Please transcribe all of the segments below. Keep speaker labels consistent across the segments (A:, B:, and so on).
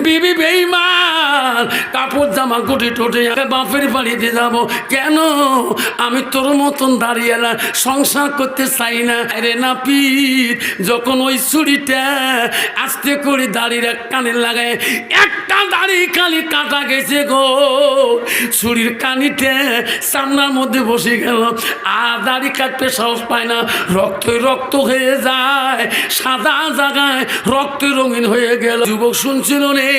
A: বিবি বেঈমান, কাপড় জামা গুটি টুটে বাপের বাড়িতে যাব কেন? আমি তোর মতন দাঁড়িয়ে না সংসার করতে চাই না রে নাপিত। যখন ওই ছুরিটা আস্তে করে দাড়ির কানে লাগায়, একটা দাড়ি খালি কাটা গেছে গো, ছুরির কানিতে সামনার মধ্যে বসে গেল, আর দাড়ি কাটতে সাহস পায় না, রক্তই রক্ত হয়ে যায়, সাদা জায়গায় রক্ত রঙিন হয়ে গেল। যুবক শুনছিল রে,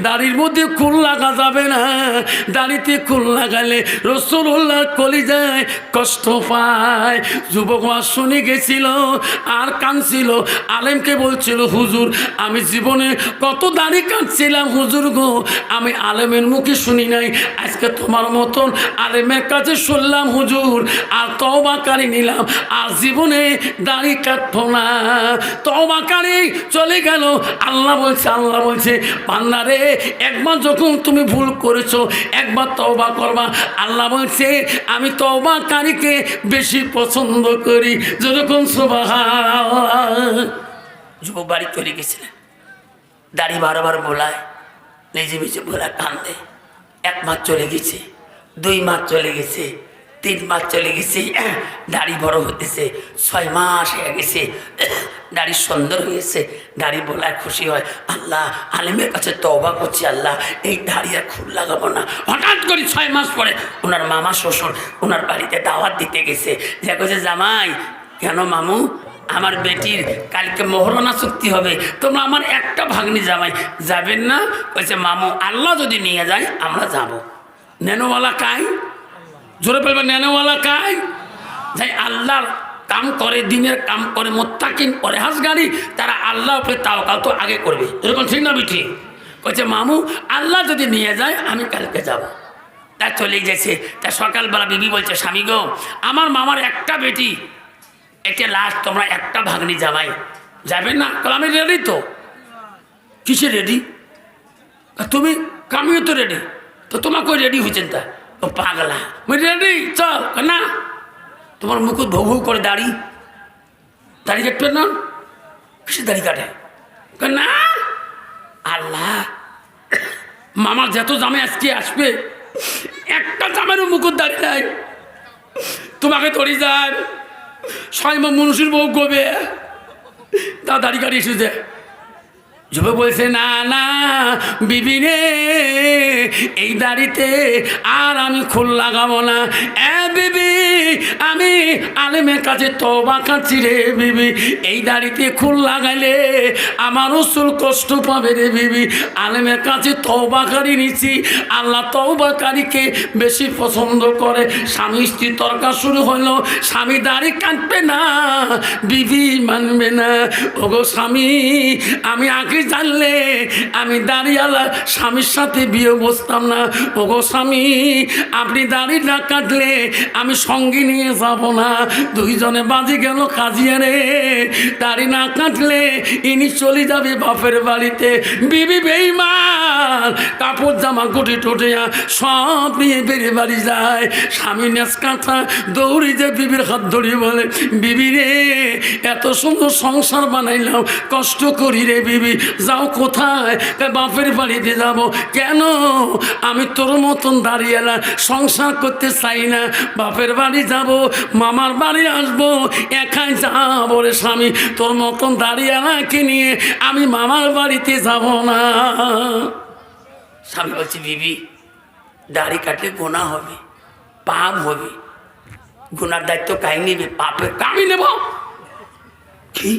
A: দাড়ির মধ্যে কুল লাগা যাবে না, দাড়িতে কুল লাগালে রাসূলুল্লাহর কলিজায় কষ্ট পায়। যুবক শুনে গেছিল আর কাঁদছিল, আলেমকে বলছিল হুজুর আমি জীবনে কত দাড়ি কাটছিলাম হুজুর গো, আমি আলেমের মুখে শুনি নাই, আজকে তোমার মতন আলেমের কাছে শুনলাম হুজুর, আর তওবাকারী নিলাম, আর জীবনে দাড়ি কাটবো না। তওবাকারী চলে গেল। আল্লাহ বলছে বান্দারে, একবার যখন তুমি ভুল করেছো একবার তওবা করবা। আল্লাহ বলছে আমি তওবাকারীকে বেশি পছন্দ করি। যখন সুবহানাল্লাহ। যুবক বাড়ি চলে গেছিলেন, দাড়ি বারবার বোলায়, নিজে নিজে বোলায়, কান্দে। 1 মাস চলে গেছে, 2 মাস চলে গেছে, 3 মাস চলে গেছে, দাড়ি বড় হতেছে, 6 মাস হয়ে গেছে, দাড়ি সুন্দর হয়েছে, দাড়ি বোলায় খুশি হয়। আল্লাহ আলেমের কাছে তওবা করছি, আল্লাহ এই দাড়ি আর খুল লাগাবো না। হঠাৎ করে 6 মাস পরে ওনার মামা শ্বশুর ওনার বাড়িতে দাওয়াত দিতে গেছে। দেখো যে জামাই, কেন মামু? আমার বেটির কালকে মোহরানা চুক্তি হবে, তোমরা আমার একটা ভাগ্নি জামাই যাবেন না? বলছে মামু আল্লাহ যদি নিয়ে যায় আমরা যাব। নেনোওয়ালা কাই, জোরে বলবে নেনোওয়ালা কাই? যাই আল্লাহর কাম করে, দিনের কাম করে, মুত্তাকিন পরহেজগারি, তারা আল্লাহ উপরে তাওয়াক্কুল তো আগে করবে। এরকম ঠিক না বিঠি? কইছে মামু আল্লাহ যদি নিয়ে যায় আমি কালকে যাব। তা চলে গেছে। তা সকালবেলা বিবি বলছে স্বামী গো, আমার মামার একটা বেটি, এটা লাস্ট, তোমরা একটা ভাগ্নি জামাই যাবেন না? আমি রেডি তো। কিসে রেডি? তুমি? আমিও তো রেডি। তো তোমাকে রেডি হয়েছেন? তা ও পাগলা, আমি রেডি, চল। না তোমার মুকুট ভৌ ভৌ করে দাড়ি কাটবে না? কিসে দাড়ি কাটে? না আল্লাহ, মামার যত জামাই আজকে আসবে একটা জামাইয়েরও মুকুট দাড়ি নাই, তোমাকে ধরি যায় স্বয়ং মনুষ্যের বউ গোবে তা দাড়ি কাটি এসেছে। যুবক বলছে না না বিবি রে, এই দাড়িতে আর আমি খুল লাগাবো না। বিবি আমি আলেমের কাছে তওবা করছি রে বিবি, এই দাড়িতে খুল লাগাইলে আমার রাসূল কষ্ট পাবে রে বিবি। আলেমের কাছে তওবাকারী নিচ্ছি, আল্লাহ তওবাকারীকে বেশি পছন্দ করে। স্বামী স্ত্রী তর্ক শুরু হলো, স্বামী দাড়ি কাটবে না, বিবি মানবে না। ওগো স্বামী, আমি আগে জানলে আমি দাড়িওয়ালা স্বামীর সাথে বিয়ে বসতাম না। ওগো স্বামী, আপনি দাড়ি না কাটলে আমি সঙ্গে নিয়ে যাব না। দুইজনে বাজে গেল কাজিয়া রে, দাড়ি না কাটলে ইনি চলে যাবে বাপের বাড়িতে। বিবি বেঈমান, কাপড় জামা গুটি টুটে সব নিয়ে বেরিয়ে বাড়ি যায়। স্বামী নেচ কাঁথা দৌড়ি যে বিবির হাত ধরিয়ে বলে বিবি রে, এত সুন্দর সংসার বানাইলাম, কষ্ট করি রে বিবি, যাও কোথায়? বাপের বাড়িতে যাব। কেন? আমি তোর মতন দাঁড়িয়ে না সংসার করতে চাই না, বাপের বাড়ি যাব, মামার বাড়ি আসবো, একাই যাবো রে স্বামী, তোর মতন দাঁড়িয়ে নাকে নিয়ে আমি মামার বাড়িতে যাব না। স্বামী বলছে বিবি, দাড়ি কাটলে গোনা হবে, পাপ হবে, গুনার দায়িত্ব কাই নেবে? পাপের কামি নেব? কি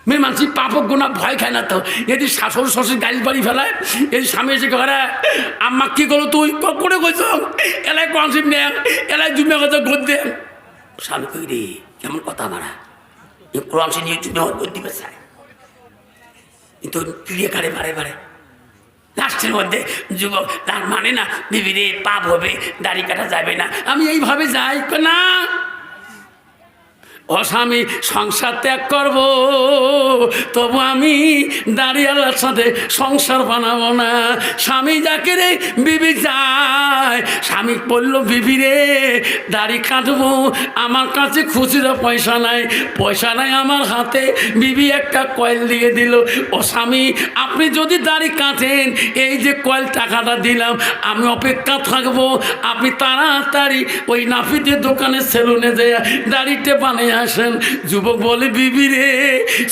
A: মেয়ে মানসি পাপ গোনা ভয় খায় না তো? এদি শাশুড় শ্বশুর গাড়ি বাড়ি ফেলায়, এই স্বামী এসে ঘরে আম্মা কি করো তুই করে কইস এলাই কনসিপ নে, এলাই জুমে কথা গোদ দে। স্বামী কই রে কেমন কথা মারা, কোরআন সে নিয়ে জুমে গোদ দিবে চায়, কিন্তু প্রিয় কারে বারে বারে লাস্টের মধ্যে যুবক তার মানে না বিবি রে পাপ হবে, দাড়ি কাটা যাবে না, আমি এইভাবে যাই না। ও স্বামী, সংসার ত্যাগ করব, তবু আমি দাড়িওয়ালার সাথে সংসার বানাবো না। স্বামী যাকে রে বিবি যায়, স্বামী বলল বিবি রে দাড়ি কাটবো, আমার কাছে খুচরা পয়সা নাই, পয়সা নাই আমার হাতে। বিবি একটা কয়েল দিয়ে দিল। ও স্বামী, আপনি যদি দাড়ি কাটেন, এই যে কয়েল টাকাটা দিলাম, আমি অপেক্ষা থাকবো, আপনি তাড়াতাড়ি ওই নাপিতের দোকানে সেলুনে যেয়ে দাড়িটা বানিয়ে আসেন। যুবক বলে বিবি রে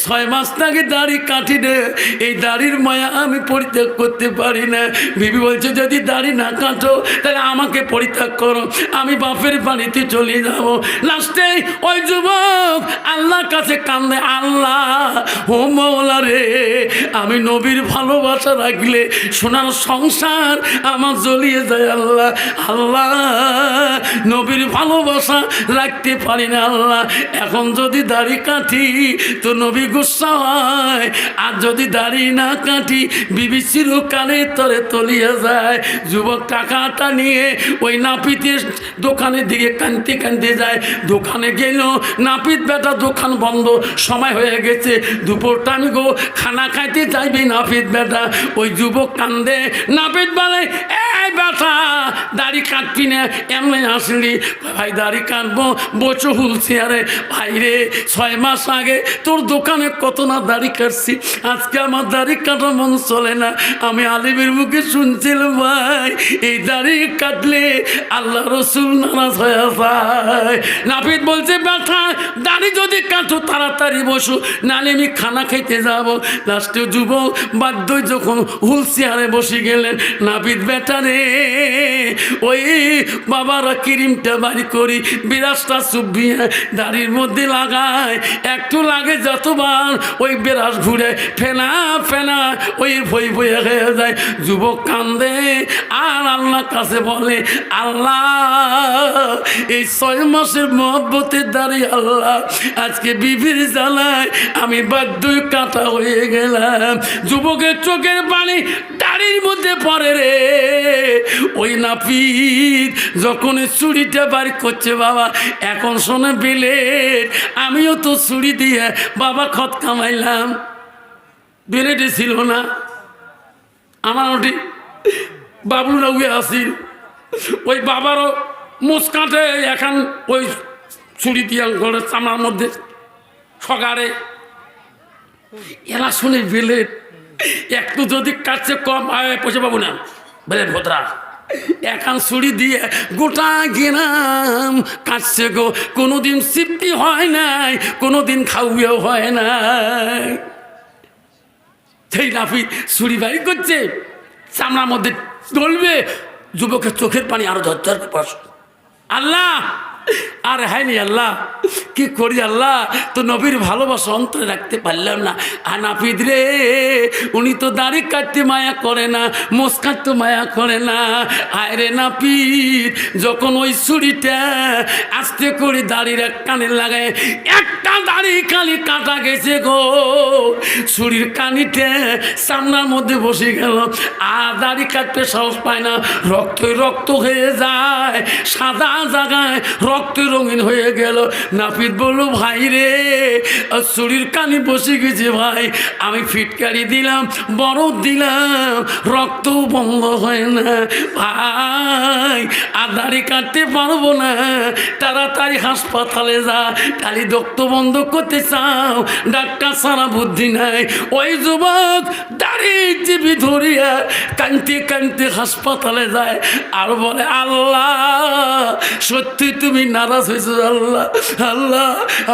A: 6 মাস আগে দাড়ি কাটি রে, এই দাড়ির মায়া আমি পরিত্যাগ করতে পারি না। বিবি বলছে যদি দাড়ি না কাটো তাহলে আমাকে পরিত্যাগ করো, আমি বাপের বাড়িতে চলে যাব। লাস্টে ওই যুবক আল্লাহর কাছে কান্দে, আল্লাহ ও মওলা রে, আমি নবীর ভালোবাসা রাখলে সোনার সংসার আমার জ্বলিয়ে যায়। আল্লাহ আল্লাহ নবীর ভালোবাসা রাখতে পারি না আল্লাহ, এখন যদি দাড়ি কাটি তো নবী গুসা হয়, আর যদি দাড়ি না কাটি বিবি চিরকালে তরে তলিয়ে যায়। যুবক টাকাটা নিয়ে ওই নাপিতের দোকানের দিকে কাঁদতে কাঁদতে যায়। দোকানে গেল, নাপিত বেটা দোকান বন্ধ, সময় হয়ে গেছে, দুপুর টাইম গো, খানা খাইতে চাইবি নাপিত বেটা। ওই যুবক কান্দে, নাপিত বলে এই বেটা দাড়ি কাটবি না, এমনি আসলি? ভাই দাড়ি কাটবো, বসে হুলছি। আরে ভাই রে 6 মাস আগে তোর দোকানে কত না দাড়ি কাটছি, আজকে আমার দাড়ি কাটা মন চলে না। আমি আলিমের মুখে শুনছিলাম ভাই এই দাড়ি কাটলে আল্লাহ রসুল নারাজ হয়ে যায়। নাপিত বলছে ব্যথা দাড়ি যদি কাটো তাড়াতাড়ি বসো, নাহলে আমি খানা খাইতে যাব। লাস্টে যুবক বাধ্য যখন হুল চেয়ারে বসে গেলেন, নাপিত বেটা রে ওই বাবারা ক্রিমটা বাড়ি করি, বিরাজটা চুবিয়ে দাড়ির মধ্যে লাগায়, একটু লাগে যতবার ওই বিরাজ ঘুরে ফেনা ফেনা ওই ভই বইয়ে হয়ে যায়। যুবক কান্দে আর আল্লাহর কাছে বলে আল্লাহ এই 6 মাসের মহব্বতের দাড়ি আল্লাহ আজকে বিবির জ্বালায় আমি বাধ্যই কাটা হয়ে গেলাম। যুবকের চোখের পানি দাড়ির মধ্যে পড়ে রে। ওই নাপিত যখন চুরিটা বাড়ি করছে, বাবা এখন শোনে বিলেট, আমিও তো চুরি দিয়ে বাবা খত কামাইলাম, বিলেটে ছিল না আমার ওটি বাবলুরা উয়ে আসিল, ওই বাবারও মুসকাটে এখন ওই চুরি দিয়া ঘরের চামড়ার মধ্যে সকারে এলা শুনে বিলেট একটু যদি কাছে কম আয় পয়সা পাবো না, বেলেট ভদ্রা এখন ছুরি দিয়ে গোটা গেলাম কাটছে গো, কোনোদিন সিফটি হয় নাই, কোনোদিন খাওয়াও হয় নাই। সেই নাপিত ছুরি বাড়ি করছে, চামড়ার মধ্যে ডলবে, যুবকের চোখের পানি আরো ঝরঝর পড়ছে। আল্লাহ আর হয়নি, আল্লাহ কি করি আল্লাহ, তো নবীর ভালোবাসা অন্তরে রাখতে পারলাম না। আর নাপিত রে উনি তো দাড়ি কাটতে মায়া করে না, মোষ কাটতে মায়া করে না। আয় রে নাপিত যখন ওই ছুরিটা আস্তে করে দাড়ির এক কানে লাগায়, একটা দাড়ি খালি কাটা গেছে গো, ছুরির কানিতে সামনার মধ্যে বসে গেল, আর দাড়ি কাটতে সাহস পায় না, রক্তই রক্ত হয়ে যায়, সাদা জায়গায় রক্ত রঙিন হয়ে গেল। নাপিত বলল ভাই রে ছুরির কানি বসে গেছে ভাই, আমি ফিটকারি দিলাম, বরফ দিলাম, রক্ত বন্ধ হয় না ভাই, আর দাড়ি কাটতে পারবো না, তাড়াতাড়ি হাসপাতালে যা, খালি রক্ত বন্ধ করতে চাও, ডাক্তার সারা বুদ্ধি নাই। ওই যুবক দাড়ি চিপি ধরিয়া কানতে কানতে হাসপাতালে যায় আর বলে আল্লাহ সত্যি তুমি নারাজ হয়েছো আল্লাহ, আল্লাহ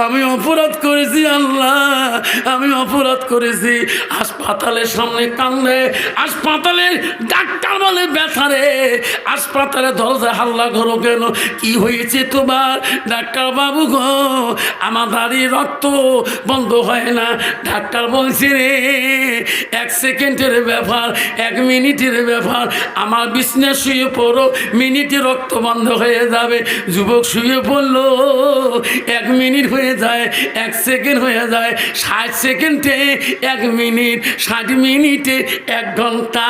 A: আমি অপরাধ করেছি, আল্লাহ আমি অপরাধ করেছি। হাসপাতালের সামনে কান্দে, হাসপাতালে ডাক্তার বলে ব্যথা রে, হাসপাতালে দরজা হাল্লা করো কেন, কি হয়েছে তোমার? ডাক্তার বাবু গো আমার দাড়ির রক্ত বন্ধ হয় না। ডাক্তার বলছে রে 1 সেকেন্ডের ব্যাপার, 1 মিনিটের ব্যাপার, আমার বিছনা শুয়ে পড়ো, মিনিটে রক্ত বন্ধ হয়ে যাবে। যুবক শুয়ে পড়লো। 1 মিনিট হয়ে যায়, 1 সেকেন্ড হয়ে যায়, 60 সেকেন্ডে 1 মিনিট, 60 মিনিটে 1 ঘন্টা,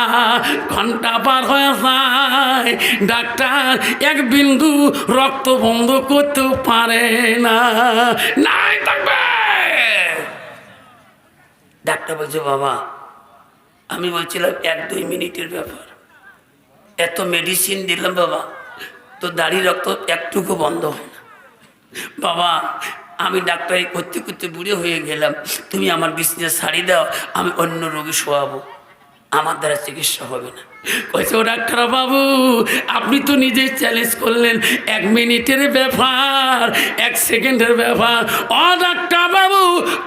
A: ঘন্টা পার হয়ে যায়। ডাক্তার 1 বিন্দু রক্ত বন্ধ করতেও পারে না। নাই থাকবে। ডাক্তার বলছে বাবা, আমি বলছিলাম 1-2 মিনিটের ব্যাপার, এত মেডিসিন দিলাম বাবা, তো দাড়ি রক্ত একটুকু বন্ধ হয় না। বাবা আমি ডাক্তারি করতে করতে বুড়ো হয়ে গেলাম, তুমি আমার বিছনা ছাড়ি দাও, আমি অন্য রোগী শোয়াবো, আমার দ্বারা চিকিৎসা হবে না। কইছে ও ডাক্তার বাবু, আপনি তো নিজেই চ্যালেঞ্জ করলেন 1 মিনিটের ব্যাপার, 1 সেকেন্ডের ব্যাপার। ও ডাক্তার বাবু,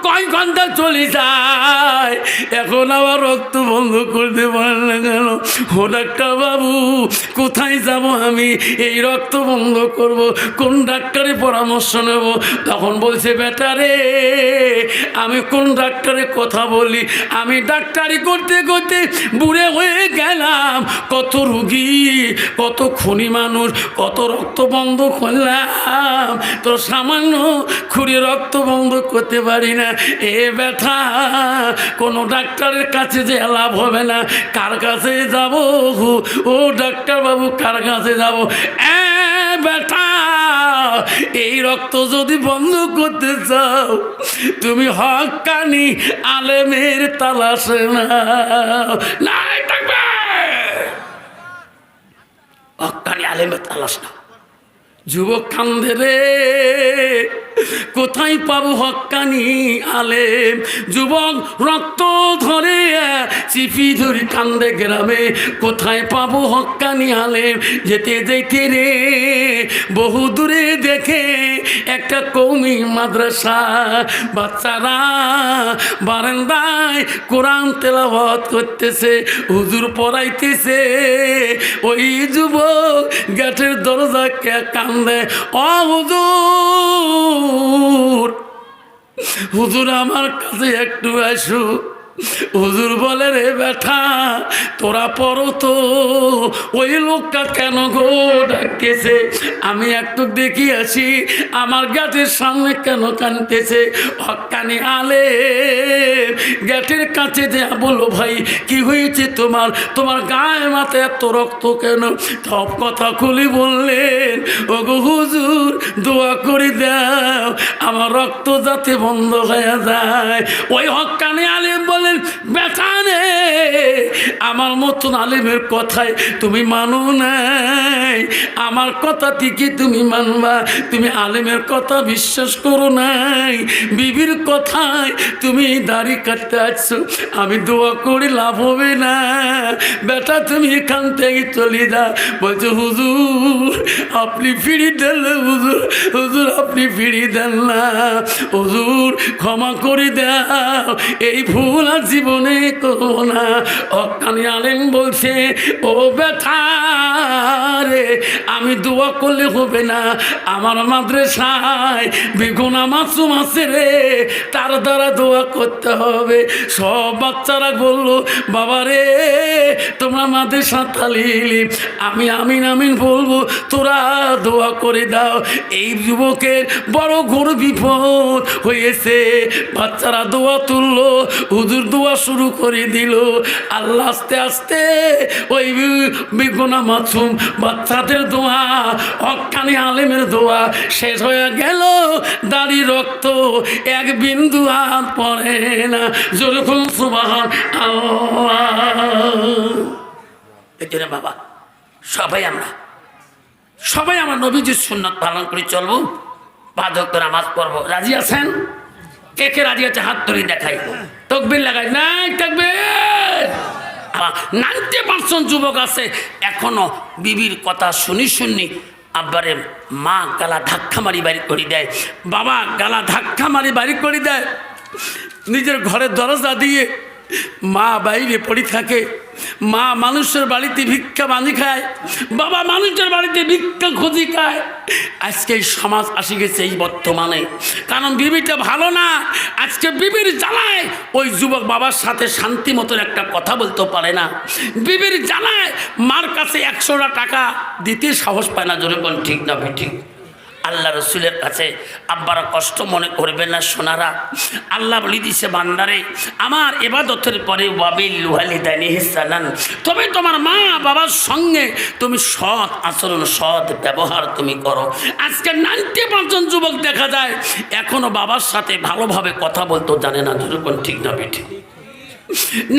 A: কয় ঘন্টা চলে যায়, এখন আবার রক্ত বন্ধ করতে পারেন না কেন? ও ডাক্তার বাবু, কোথায় যাব আমি, এই রক্ত বন্ধ করব, কোন ডাক্তারের পরামর্শ নেব? তখন বলছে বেটা রে, আমি কোন ডাক্তারের কথা বলি, আমি ডাক্তারি করতে করতে বুড়ে হয়ে গেলাম। কত রুগী, কত খুনি মানুষ, কত রক্ত বন্ধ করলাম, তো সামান্য খুঁড়ে রক্ত বন্ধ করতে পারি না। এ ব্যথা কোনো ডাক্তারের কাছে যে লাভ হবে না, কার কাছে যাব? ও ডাক্তার বাবু, কার কাছে যাব? ব্যথা, এই রক্ত যদি বন্ধ করতে চাও, তুমি হক্কানি আলেমের তালাশে নাই থাকবে। হক্কানি আলেমের তালাশ না। যুবক কান্দে রে, কোথায় পাবো হক্কানি আলেম? যুবক রক্ত ধরে চিপি ধরি কান্দে গ্রামে, কোথায় পাবো হক্কানি আলেম? যেতে যেতে রে বহু দূরে দেখে একটা কওমি মাদ্রাসা, বাচ্চারা বারান্দায় কোরআন তেলাওয়াত করতেছে, হুজুর পড়াইতেছে। ওই যুবক গেটের দরজা কে কান্দে, ও হুজুর, হুজুর আমার কাছে একটু আসো। হুজুর বলে রে বেটা, তোরা পড়ো তো, ওই লোকটা কেন গো ডাকতেছে, আমি একটু দেখি আসি, আমার গেটের সামনে কেন কানতেছে। হক্কানি আলেম গেটের কাছে যে বলো, ভাই কি হয়েছে তোমার, তোমার গায়ে মাথায় এত রক্ত কেন? সব কথা খুলে বললেন, ও গো হুজুর, দোয়া করে দাও আমার রক্ত যাতে বন্ধ হয়ে যায়। ওই হক্কানি আলেম বলেন, বেটা রে, আমার মতন আলেমের কথায় তুমি মানো নাই, আমার কথা ঠিকই তুমি মানবা, তুমি আলেমের কথা বিশ্বাস করো নাই, বিবির কথায় তুমি দাড়ি কাটতে আসছো, আমি দোয়া করে লাভ হবে না, বেটা তুমি এখান থেকে চলে যা। বলছে হুজুর আপনি ফিরি দেন না, হুজুর, হুজুর আপনি ফিরি দেন না, হুজুর ক্ষমা করে দাও, এই ভুল আর জীবনে করবো না। হক্কানি আলেম বলছে, ও বেটা রে, আমি দোয়া করলে হবে না, আমার মাদ্রাসায় বেগুনা মাসুম আছে রে, তার দ্বারা দোয়া করতে হবে। সব বাচ্চারা বললো, বাবা রে তোমরা মাদ্রাসা তালিম, আমি আমিন আমিন বলবো, তোরা দোয়া করে দাও। এই যুবকের বড় ঘোর বিপদ হয়েছে। বাচ্চারা দোয়া তুললো, হুজুর দোয়া শুরু করে দিল। আল্লাহ আস্তে আস্তে ওই বেগুনা মাসুম বাচ্চাদের দোয়া, হক্কানি আলেমের দোয়া শেষ হয়ে গেল। দাড়ি রক্ত 1 বিন্দু আর পড়ে না। যেরকম সুবহানাল্লাহ। এই জন্য বাবা, সবাই আমরা নবীজির সুন্নাত পালন করে চলবো, 5 ওয়াক্ত নামাজ পড়বো। রাজি আছেন? কে কে রাজি আছে হাত ধরে দেখাই, তাকবীর লাগাই। নাই তাকবীর। 90% যুবক আছে এখনো বিবির কথা শুনি আব্বারে মা গালা ধাক্কা মারি বাড়ি করে দেয়, বাবা গালা ধাক্কা মারি বাড়ি করে দেয়। নিজের ঘরের দরজা দিয়ে মা বাইরে পড়ে থাকে, মা মানুষের বাড়িতে ভিক্ষা বাঁধি খায়, বাবা মানুষের বাড়িতে ভিক্ষা খুঁজি খায়। আজকে এই সমাজ আসি গেছে এই বর্তমানে, কারণ বিবিটা ভালো না। আজকে বিবির জ্বালায় ওই যুবক বাবার সাথে শান্তি মতন একটা কথা বলতে পারে না। বিবির জ্বালায় মার কাছে 100টা টাকা দিতে সাহস পায় না। জোরে বল ঠিক না ঠিক? আল্লাহ রসুলের কাছে আব্বারা কষ্ট মনে করবে না সোনারা। আল্লাহ বলি দিছে বান্দারে আমার ইবাদতের পরে ওয়াবিল ওয়ালিদাইনি ইহসানান, তবে তোমার মা বাবার সঙ্গে তুমি সৎ আচরণ সৎ ব্যবহার তুমি করো। আজকে 90% যুবক দেখা যায় এখনো বাবার সাথে ভালোভাবে কথা বলতে জানে না। যেরকম ঠিক না বেঠিক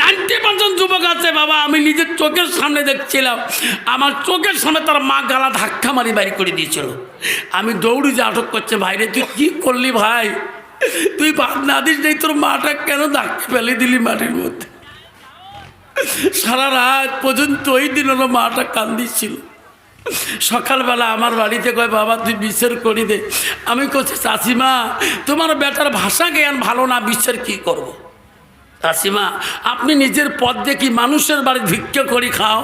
A: 90% যুবক আছে বাবা, আমি নিজের চোখের সামনে দেখছিলাম, আমার চোখের সামনে তার মা গালা ধাক্কা মারি বাড়ি করে দিয়েছিল। আমি দৌড়ি যে আটক করছে, ভাইরে তুই কি করলি ভাই, তুই বাদ না দিস নেই, তোর মাটা কেন ধাক্কা ফেলে দিলি মাটির মধ্যে। সারা রাত পর্যন্ত ওই দিন হলো মাটা কান্দিছিল। সকালবেলা আমার বাড়িতে কয় বাবা তুই বিচার করি দে। আমি কইছি চাষিমা তোমার বেটার ভাষা জ্ঞান ভালো না, বিচার কি করব। চাষিমা আপনি নিজের পথ দেখি মানুষের বাড়ি ভিক্ষা করি খাও,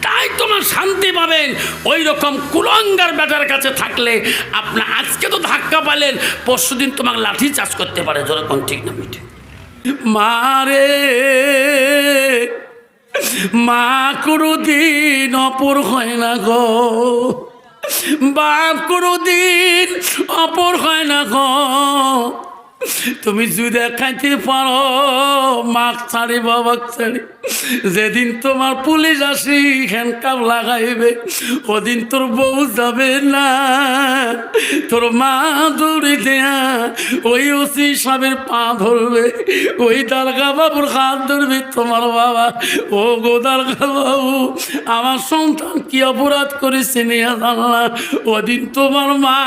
A: তাই তোমার শান্তি পাবেন। ওই রকম কুলঙ্গার বেটার কাছে থাকলে আপনি আজকে তো ধাক্কা পালেন, পরশুদিন তোমাকে লাঠি চাষ করতে পারে। যেরকম ঠিক না মিঠে মারে মা কোনোদিন অপর হয় না গো, বাপ কোনোদিন অপর হয় না গো। তুমি যদি খাইতে পারো মাছ ছাড়ি বাবা ছাড়ি, যেদিন তোমার পুলিশ আসি হ্যান্ডকাপ লাগাইবে ওদিন তোর বউ যাবে না, তোর মা দৌড়ে দেয়া ওই ওসি সাহেবের পা ধরবে, ওই দারগা বাবুর হাত ধরবে তোমার বাবা। ও গো দারগা বাবু আমার সন্তান কি অপরাধ করেছে নিয়ে জানলা, ওদিন তোমার মা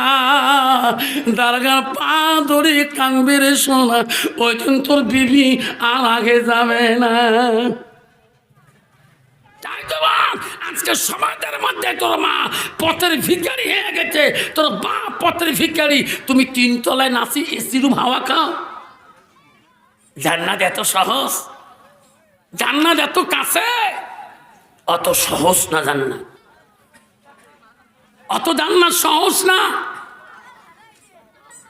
A: দারগার পা ধরে কাঁদবে রে সোনা, ওই দিন তোর বিবি আর আগে যাবে না। আজকে সমাজের মধ্যে তোর মা পথের ভিখারি হয়ে গেছে, তোর বাপ পথের ভিখারি, তুমি 3 তলায় নাচি এসি রুম হাওয়া খাও। জান্নাত এত সহজ, জান্নাত এত কাছে, অত সহজ না জান্নাত, অত জান্নাত সহজ না।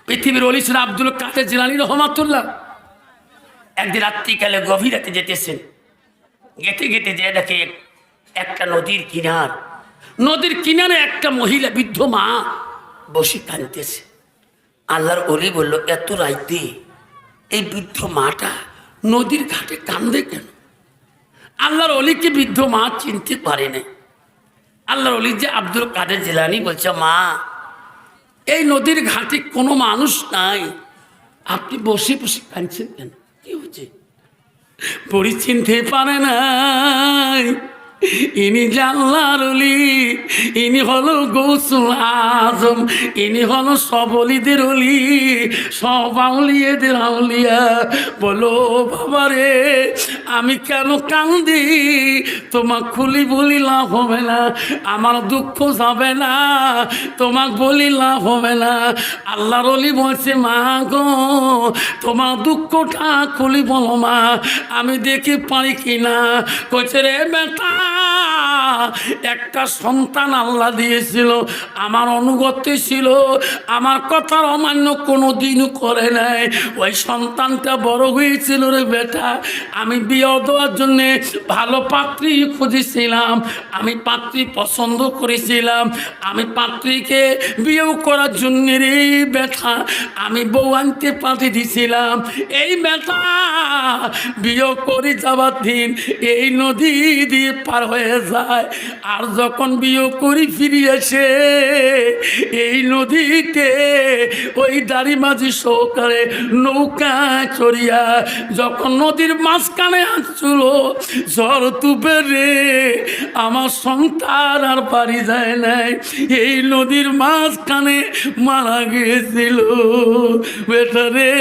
A: পৃথিবীর ওলি ছিল আব্দুল কাদের জিলানী রহমাতুল্লাহ। একদিন রাত্রিকালে গভীর রাতে যেতেছেন, গেতে গেতে যে দেখে একটা নদীর কিনারে একটা মহিলা বৃদ্ধ মা বসে কাঁদতেছে। আল্লাহর ওলি বলল এত রাইতে এই বৃদ্ধ মাটা নদীর ঘাটে কান্দে কেন? আল্লাহর ওলিকে বৃদ্ধ মা চিনতে পারে না। আল্লাহর ওলি যে আব্দুল কাদের জিলানী বলছে মা এই নদীর ঘাটে কোনো মানুষ নাই, আপনি বসে বসে কাঁদছেন কেন, কি হচ্ছে? পরি চিনতে পারে নাই ইনি আল্লাহর ওলি, ইনি হলো গৌসুল আজম, ইনি হলো সবলিদের ওলি, সব আউলিয়াদের আউলিয়া। বলো বাবারে আমি কেন কান্দি, তোমাক খুলি বলি লাভ হবে না, আমার দুঃখ যাবে না, তোমাক বলি লাভ হবে না। আল্লাহর ওলি বলছে মা গো তোমার দুঃখটা খুলি বলো মা, আমি দেখি পারি কিনা। কইছে রে বেটা একটা সন্তান আল্লাহ দিয়েছিল, আমার অনুগত্য ছিল, আমার কথার অমান্য কোনো দিন করে নাই। ওই সন্তানটা বড় হয়েছিল রে বেটা, আমি বিয়ে দেওয়ার জন্যে ভালো পাত্রী খুঁজেছিলাম, আমি পাত্রী পছন্দ করেছিলাম, আমি পাত্রীকে বিয়েও করার জন্যে রে বেটা আমি বউ আনতে পাঠিয়ে দিয়েছিলাম। এই বেটা বিয়ে করে যাবার দিন এই নদী দিয়ে পার হয়ে যায়, আর যখন বিয়ে করি ফিরে আসে এই নদীতে ওই দাড়ি মাঝি সহকারে নৌকা চড়িয়া যখন নদীর মাঝখানে আসছিল ঝড় তুপে রে আমার সন্তান আর বাড়ি যায় নাই, এই নদীর মাঝখানে মারা গিয়েছিল। বেটা রে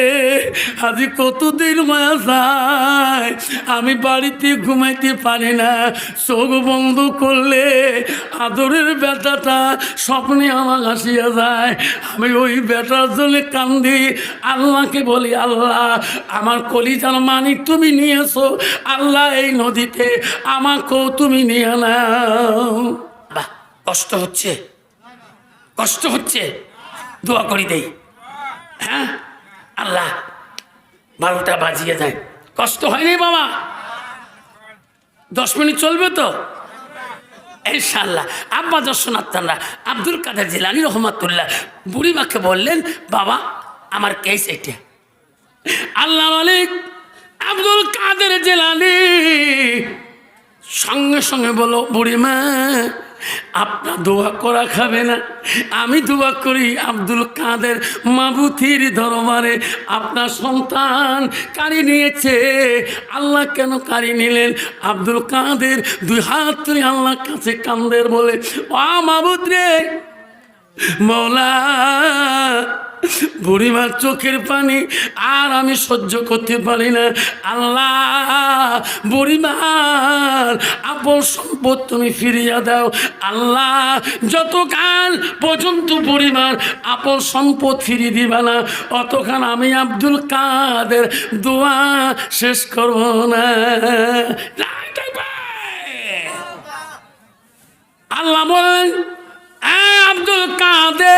A: আজ কতদিন মায়া যায়, আমি বাড়িতে ঘুমাইতে পারি না, চোখ বন্ধ করলে আদরের বেটাটা স্বপ্নে আমার আসিয়া যায়। আমি ওই বেটার জন্য কান্দি, আল্লাহকে বলি আল্লাহ আমার কলিজার মানিক তুমি নিয়েছো, আল্লাহ এই নদীতে আমাকেও তুমি নিয়ে নাও। বাহ কষ্ট হচ্ছে, কষ্ট হচ্ছে, দোয়া করি দেই। হ্যাঁ আল্লাহ 12টা বাজিয়ে যায়, কষ্ট হয়নি বাবা? 10 মিনিট চলবে তো? ইনশাআল্লাহ। আব্বা যশোনাত্তানরা আব্দুল কাদের জিলানী রহমাতুল্লাহ বুড়িমাকে বললেন, বাবা আমার কেস এটা। আল্লাহ মালিক আব্দুল কাদের জিলানী সঙ্গে সঙ্গে বলো, বুড়িমা আপনার দোয়া করা খাবে না, আমি দোয়া করি আব্দুল কাদের মাবুতির দরবারে আপনার সন্তান কারি নিয়েছে। আল্লাহ কেন কারি নিলেন? আব্দুল কাদের দুই হাত তুলে আল্লাহর কাছে কান্দের, বলে ও মাবুদ রে মওলা, বুড়িমার চোখের পানি আর আমি সহ্য করতে পারি না। আল্লাহ বুড়িমার আপন সম্পদ তুমি ফিরিয়ে দাও। আল্লাহ যতকাল পর্যন্ত বুড়িমার আপন সম্পদ ফিরিয়ে দিবা না, অতক্ষণ আমি আব্দুল কাদের দোয়া শেষ করব না। আল্লাহ বলেন, আব্দুল কাদের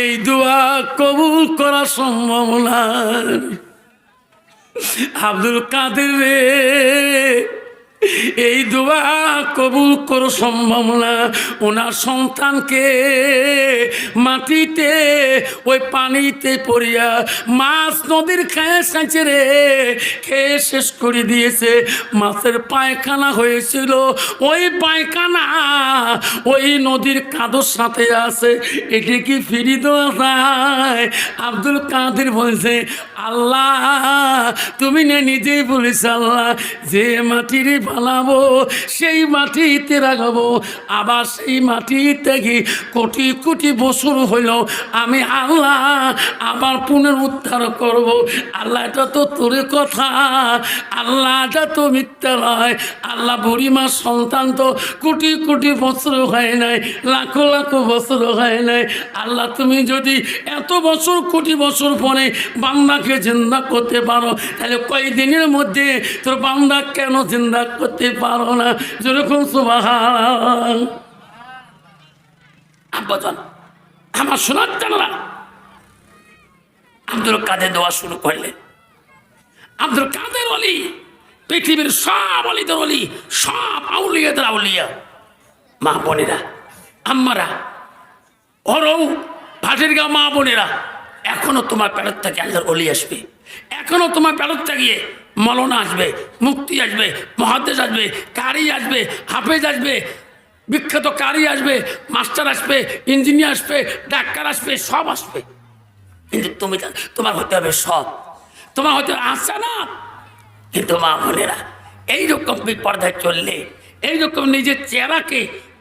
A: এই দোয়া কবুল করা সম্ভব না। আব্দুল কাদের রে এই দোয়া কবুল করো সম্ভব না। ওনার সন্তানকে মাটিতে ওই পানিতে পড়িয়া মাছ নদীর খেয়ে সাঁচে রে খেয়ে শেষ করে দিয়েছে। মাছের পায়খানা হয়েছিল, ওই পায়খানা ওই নদীর কাদর সাথে আছে, এটি কি ফিরি দেওয়া যায়? আব্দুল কাদের বলছে, আল্লাহ তুমি না নিজেই বলেছ, আল্লাহ যে মাটির বানাবো সেই মাটিতে রাখাবো, আবার সেই মাটি থেকে কোটি কোটি বছর হইল আমি আল্লাহ আবার পুনরুদ্ধার করব। আল্লাহ এটা তো তোর কথা, আল্লাহ এটা তো মিথ্যা নয়। আল্লাহ বুড়িমার সন্তান তো কোটি কোটি বছর হয় নাই, লাখো লাখো বছর হয় নাই। আল্লাহ তুমি যদি এত বছর কোটি বছর পরে বান্দাকে জিন্দা করতে পারো, তাহলে কয়েকদিনের মধ্যে তোর বান্দা কেন জিন্দা করতে পারো না? যেরকম সুবহান। আব্বাজান আমার শোনার জানা আব্দুল কাদের দোয়া শুরু করলেন। আব্দুল কাদের ওলি পৃথিবীর সব অলিদের অলি, সব আউলিয়াদের আউলিয়া। মা বোনেরা, আম্মারা, ওরও ভাটের গা মা বোনেরা, এখনো তোমার পেটের থেকে আল্লাহর অলি আসবে। এখনো তোমার পেটের থেকে মৌলানা আসবে, মুফতি আসবে, মুহাদ্দিস আসবে, কারি আসবে, হাফেজ আসবে, বিখ্যাত কারি আসবে, মাস্টার আসবে, ইঞ্জিনিয়ার আসবে, ডাক্তার আসবে, সব আসবে। কিন্তু তুমি তোমার হতে হবে সব, তোমার হতে আসছে না। কিন্তু মা বোনেরা, এইরকম বিপর্দায় চললে, এইরকম নিজের চেহারাকে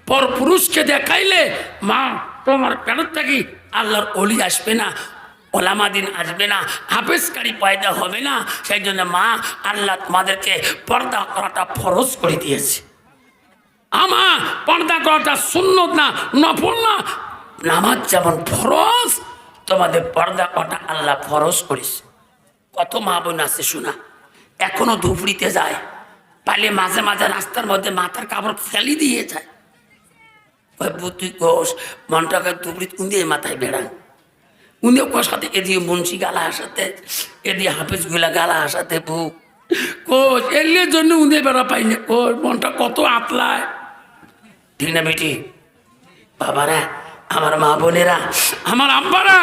A: পর পুরুষকে দেখাইলে মা তোমার পেটের থেকে আল্লাহর অলি আসবে না, ওলামাদিন আসবে না, হাফেজকারী পয়দা হবে না। সেই জন্য মা আল্লাহ তোমাদেরকে পর্দা করাটা ফরজ করে দিয়েছে। আমার পর্দা করাটা সুন্নত না, নফল না। নামাজ যেমন ফরজ, তোমাদের পর্দা করাটা আল্লাহ ফরজ করেছে। কত মা বোন আছে শোনা, এখনো ধুপড়িতে যায়, পালে মাঝে মাঝে রাস্তার মধ্যে মাথার কাপড় ফেলি দিয়ে যায়। ওই বুদ্ধি ঘোষ মনটাকে ধুপড়ি কুন্দিয়ে মাথায় বেড়ান, উনিও সাথে এদিকে মুন্সি গালা হাসাতে, এদিকে হাফেজ গুলা গালা হাসাতে বুক কোচ এর জন্য উনি বেড়া পাইনি। ওর মনটা কত আতলায়, ঠিক না বেটি? বাবারা, আমার মা বোনেরা, আমার আব্বারা,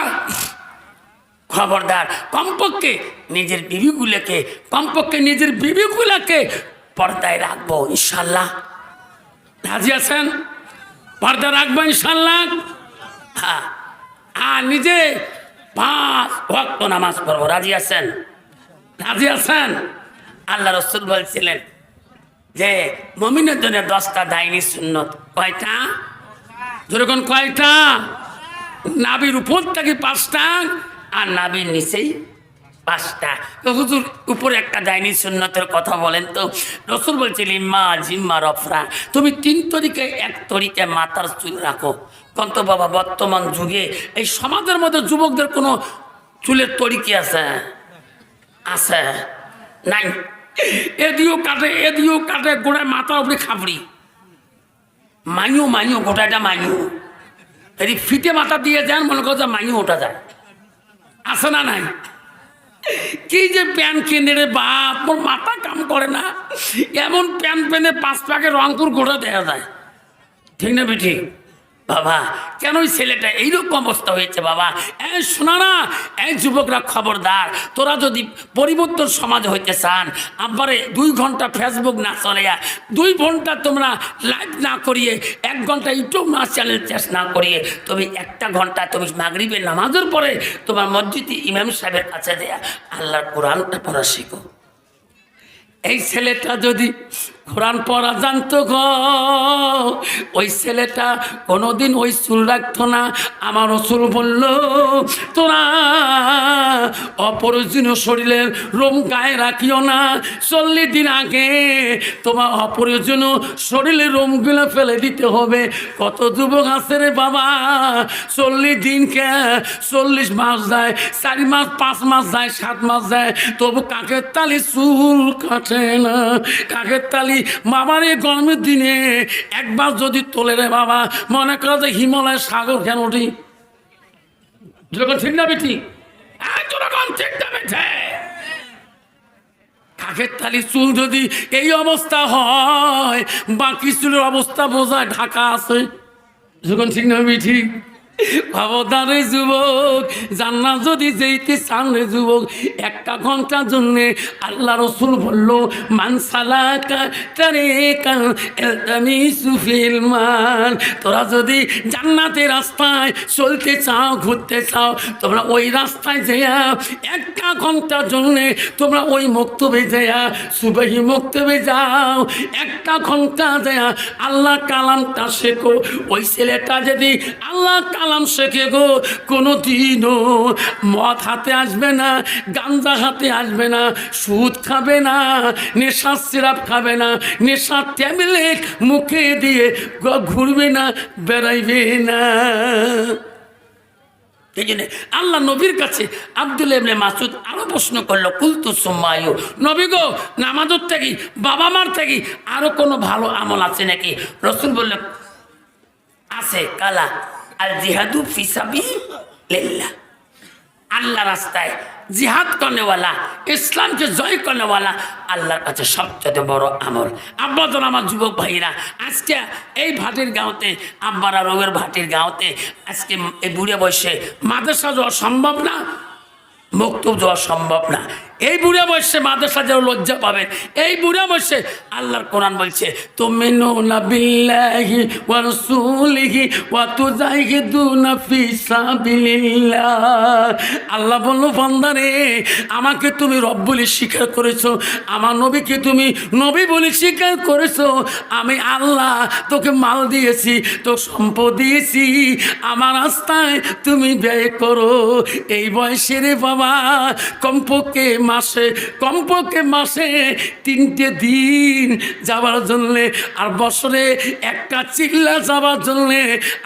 A: খবরদার কমপক্ষে নিজের বিবিগুলাকে পর্দায় রাখবো ইনশাল্লাহ। রাজি আছেন? পর্দা রাখবো ইনশাল্লাহ। হ্যাঁ, আর নিজে 5 ওয়াক্ত নামাজ পড়বো। রাজি আছেন? রাজি আছেন? আল্লাহ রাসূল বলছিলেন যে মুমিনের জন্য 10টা দাইনি সুন্নত। কয়টা? যেরকম কয়টা? নাবির উপর থেকে 5টা আর নাবির নিচেই 5টা। হুজুর উপরে একটা দাইনি সুন্নতের কথা বলেন তো। রাসূল বলছিলেন মা জিম্মা রফরা, তুমি 3 তরিকে 1 তরিকে মাথার চুল রাখো। কিন্তু বাবা বর্তমান যুগে এই সমাজের মধ্যে যুবকদের কোনো চুলের তরিকে আছে? আছে নাই? এদিও কাটে গোড়ায় মাথার উপরে খাবড়ি, মাইও গোটাটা মাইও, এদি ফিটে মাথা দিয়ে যান, মনে করছে মাইও ওঠা যায়। আছে না নাই? কি যে প্যান কিনে রে বাপ, মোর মাথা কাম করে না, এমন প্যান পেনে 5 পাকে রংপুর গোটা দেওয়া যায়, ঠিক না বেঠি? বাবা কেন ওই ছেলেটা এইরকম অবস্থা হয়েছে? বাবা এই শোনা না, এই যুবকরা খবরদার, তোরা যদি পরিবর্তন সমাজে হইতে চান, আব্বারে 2 ঘন্টা ফেসবুক না চলিয়া, 2 ঘন্টা তোমরা লাইভ না করিয়ে, 1 ঘন্টা ইউটিউব না চ্যানেল চেষ্টা না করিয়ে, তুমি 1 ঘন্টা তুমি মাগরিবের নামাজের পরে তোমার মসজিদে ইমাম সাহেবের কাছে দেয়া আল্লাহর কোরআনটা পড়া শিখো। এই ছেলেটা যদি কোরআন পড়া জানতো গো, ওই ছেলেটা কোনোদিন ওই চুল রাখতো না। আমার রাসূল বলল, তোরা অপ্রয়োজনীয় শরীরের রোম গায়ে রাখিও না। 40 দিন আগে তোমার অপ্রয়োজনীয় শরীরের রোমগুলো ফেলে দিতে হবে। কত যুবক আছে রে বাবা, 40 দিনকে 40 মাস যায়, 4 মাস 5 মাস যায়, 7 মাস যায়, তবু কাকের তালি চুল কাটে না। কাকের তালি বাবার এই গরমের দিনে একবার যদি তোলে রে বাবা, মনে করো যে হিমালয়ের সাগর কেন উঠি। যখন ঠিক না বেঠি, যখন ঠিক না বেঠে, কাকের তালি চুল যদি এই অবস্থা হয়, বাকি চুলের অবস্থা বোঝায় ঢাকা আছে। যখন ঠিক না বেঠি, খবরদার রে যুবক, জান্নাত যদি যেতে চান রে যুবক, 1 ঘন্টার জন্য আল্লাহ রাসূল বলল, মান সালাকা তারিকান ইলতামিসু ফিল মান। তোরা যদি জান্নাতের রাস্তায় চলতে চাও, ঘুরতে চাও, তোমরা ওই রাস্তায় যেয়া 1 ঘন্টার জন্য তোমরা ওই মক্তবে যেয়া, সুবহি মক্তবে যাও, 1 ঘন্টা যেয়া আল্লাহ কালামটা শেখো। ওই ছেলেটা যদি আল্লাহ কালাম শেখে গো, কোনো দিনও মদ হাতে আসবে না, গাঞ্জা হাতে আসবে না, সুদ খাবে না, নেশার সিরাপ খাবে না, নেশার ট্যাবলেট মুখে দিয়ে ঘুরবে না, বেড়াইবে না। এই জন্য আল্লাহ নবীর কাছে আব্দুল্লাহ ইবনে মাসউদ আরো প্রশ্ন করলো, কুলতু সুম্মায়ু, নবী গো, নামাজের থেকে, বাবা মার থেকে আরো কোনো ভালো আমল আছে নাকি? রাসূল বললেন, আছে। কালা আল জিহাদু ফি সাবিলিল্লাহ, আল্লাহ রাস্তায় জিহাদ করনেওয়ালা, ইসলামকে জয় করনেওয়ালা আল্লাহর কাছে সবচেয়ে বড় আমল। আব্বাজন আমার যুবক ভাইরা, আজকে এই ভাটির গাঁওতে, আব্বারা রোগের ভাটির গাঁওতে আজকে এই বুড়ে বয়সে মাদ্রাসা যাওয়া সম্ভব না, মক্তব যাওয়া সম্ভব না। এই বুড়া বয়সে মাদ্রাসা যাও, লজ্জা পাবেন। এই বুড়া বয়সে আল্লাহর কোরআন বলছে, তুমিনুনা বিল্লাহি ওয়া রাসূলিহি ওয়া তুজাহিদুনা ফি সাবিলিল্লাহ। আল্লাহ বলল, বান্দারে, আমাকে তুমি রব বলে স্বীকার করেছো, আমার নবীকে তুমি নবী বলে স্বীকার করেছো। আমি আল্লাহ তোকে মাল দিয়েছি, তোকে সম্পদ দিয়েছি, আমার রাস্তায় তুমি ব্যয় করো। এই বয়সে রে বাবা, কমপক্ষে মাসে 3টে দিন যাবার জন্যে, আর বছরে 1টা চিল্লা যাবার জন্যে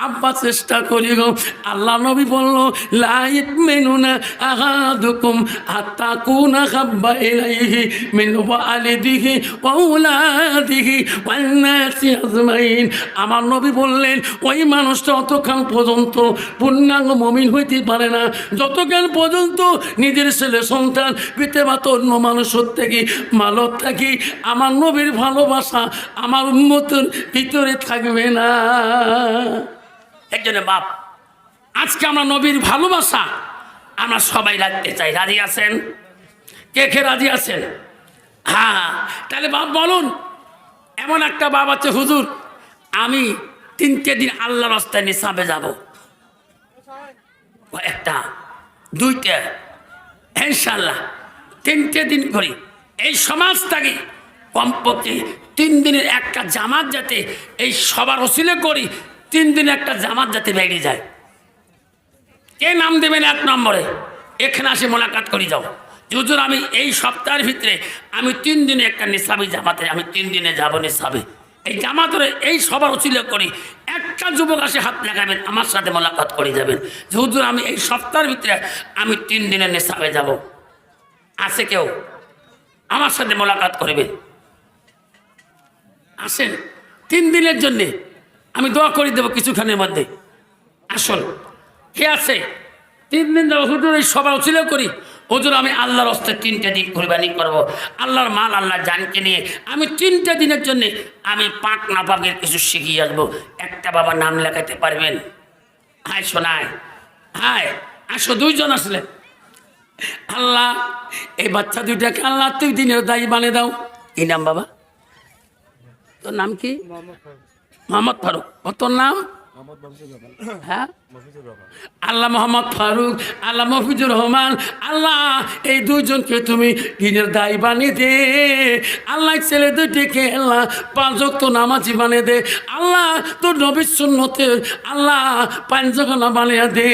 A: আব্বা চেষ্টা করি গো। আল্লাহ নবী বলল, লা ইউমিনুনা আহাদুকুম হাত্তা কুনা হাব্বা ইলাইহি মিন ওয়ালিদিহি ওয়া আওলাদিহি ওয়ান নাসি আজমাইন। আমার নবী বললেন, ওই মানুষটা অতক্ষণ পর্যন্ত পূর্ণাঙ্গ মুমিন হইতে পারে না যতক্ষণ পর্যন্ত নিজের ছেলে সন্তান পিতামাতা অন্য মানুষের থেকে মালত থাকি আমার নবীর ভালোবাসা আমার উম্মতের ভিতরে থাকবে না। এর জন্য বাপ, আজকে আমরা নবীর ভালোবাসা আমরা সবাই রাখতে চাই। রাজি আছেন? কে কে রাজি আছেন? হ্যাঁ, তাহলে বাপ বলুন। এমন একটা বাপ আছে, হুজুর আমি 3টে দিন আল্লাহ রাস্তায় নিসাবে যাব, 1টা 2টা ইনশাআল্লাহ 3টে দিন করি। এই সমাজ থেকে কমপক্ষে 3 দিনের একটা জামাত যাতে এই সবার ওসিলে করি, 3 দিনে একটা জামাত যাতে বেরিয়ে যায়। কে নাম দেবেন 1 নম্বরে? এখানে আসে মোলাকাত করি যাও, হুজুর আমি এই সপ্তাহের ভিতরে আমি 3 দিনে একটা নিসাবি জামাতে, আমি 3 দিনে যাবো নিসাবে। এই জামাতের এই সবার ওসিলে করি, একটা যুবক আসে হাত লাগাবেন, আমার সাথে মোলাকাত করে যাবেন, হুজুর আমি এই সপ্তাহের ভিতরে আমি 3 দিনে নিসাবে যাব। আছে কেউ? আমার সাথে মোলাকাত করবে, আসেন। 3 দিনের জন্যে আমি দোয়া করে দেবো কিছুক্ষণের মধ্যে। আসল কে আছে? 3 দিন যাবো হুজুর এই সবার ওসিলে করি, হুজুর আমি আল্লাহর হস্তে 3টা দিন কুরবানি করব। আল্লাহর মাল আল্লাহর জানকে নিয়ে আমি 3টা দিনের জন্য আমি পাক না পাকের কিছু শিখিয়ে আসবো। একটা বাবা নাম লেখাতে পারবেন? হায় শোনায়, হায় আসো, 2 জন আসলে। আল্লাহ এই বাচ্চা 2টাকে আল্লাহ তুই দিনের দায়ী বানিয়ে দাও। কি নাম বাবা? তোর নাম কি? মোহাম্মদ ফারুক। তোর নাম? হ্যাঁ, আল্লাহ মোহাম্মদ ফারুক, আল্লাহ মফিজুর রহমান। আল্লাহ এই 2 জনকে তুমি দিনের দায়ী বানিয়ে দে। আল্লাহ ছেলে 2টিকে আল্লাহ 5 ওয়াক্ত নামাজি বানিয়ে দে। আল্লাহ তোর নবীর সুন্নতে আল্লাহ 5 বানিয়ে দে।